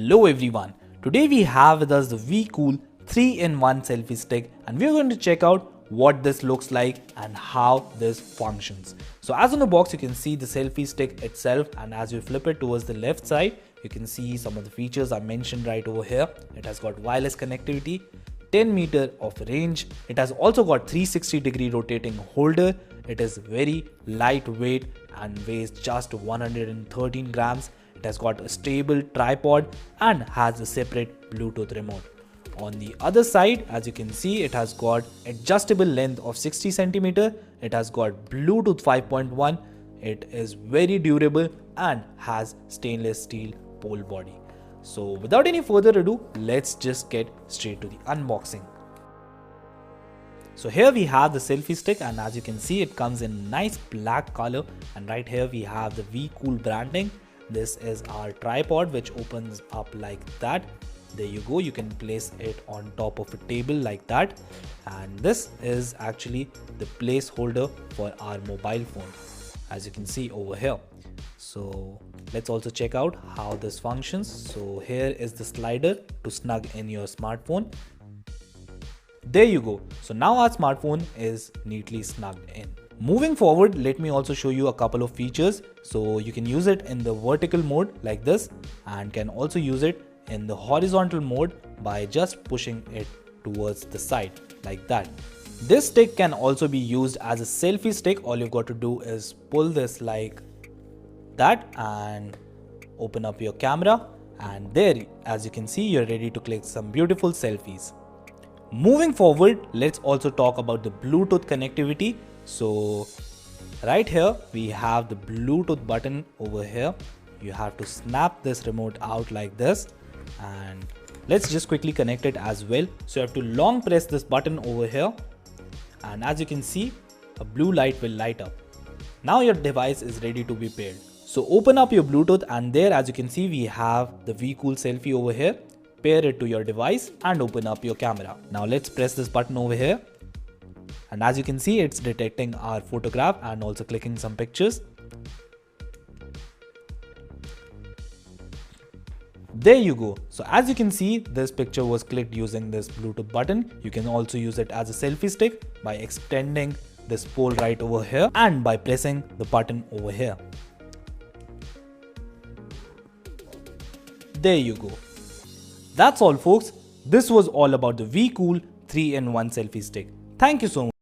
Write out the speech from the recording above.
Hello everyone, today we have with us the Wecool 3-in-1 selfie stick and we are going to check out what this looks like and how this functions. So as on the box you can see the selfie stick itself, and as you flip it towards the left side you can see some of the features I mentioned right over here. It has got wireless connectivity, 10 meter of range. It has also got 360-degree rotating holder. It is very lightweight and weighs just 113 grams. It has got a stable tripod and has a separate Bluetooth remote. On the other side, as you can see, it has got adjustable length of 60 centimeter. It has got Bluetooth 5.1. It is very durable and has stainless steel pole body. So without any further ado, let's just get straight to the unboxing. So here we have the selfie stick, and as you can see it comes in nice black color, and right here we have the Wecool branding. This is our tripod which opens up like that. There you go, you can place it on top of a table like that, and this is actually the placeholder for our mobile phone, as you can see over here. So let's also check out how this functions. So here is the slider to snug in your smartphone. There you go. So now our smartphone is neatly snugged in. Moving forward, let me also show you a couple of features. So you can use it in the vertical mode like this, and can also use it in the horizontal mode by just pushing it towards the side like that. This stick can also be used as a selfie stick. All you've got to do is pull this like that and open up your camera, and there, as you can see, you're ready to click some beautiful selfies. Moving forward, let's also talk about the Bluetooth connectivity. So right here we have the Bluetooth button over here. You have to snap this remote out like this, and let's just quickly connect it as well. So you have to long press this button over here, and as you can see, a blue light will light up. Now your device is ready to be paired. So open up your Bluetooth, and there, as you can see, we have the Wecool selfie over here. Pair it to your device and open up your camera. Now let's press this button over here, and as you can see, it's detecting our photograph and also clicking some pictures. There you go. So as you can see, this picture was clicked using this Bluetooth button. You can also use it as a selfie stick by extending this pole right over here and by pressing the button over here. There you go. That's all folks. This was all about the Wecool 3-in-1 selfie stick. Thank you so much.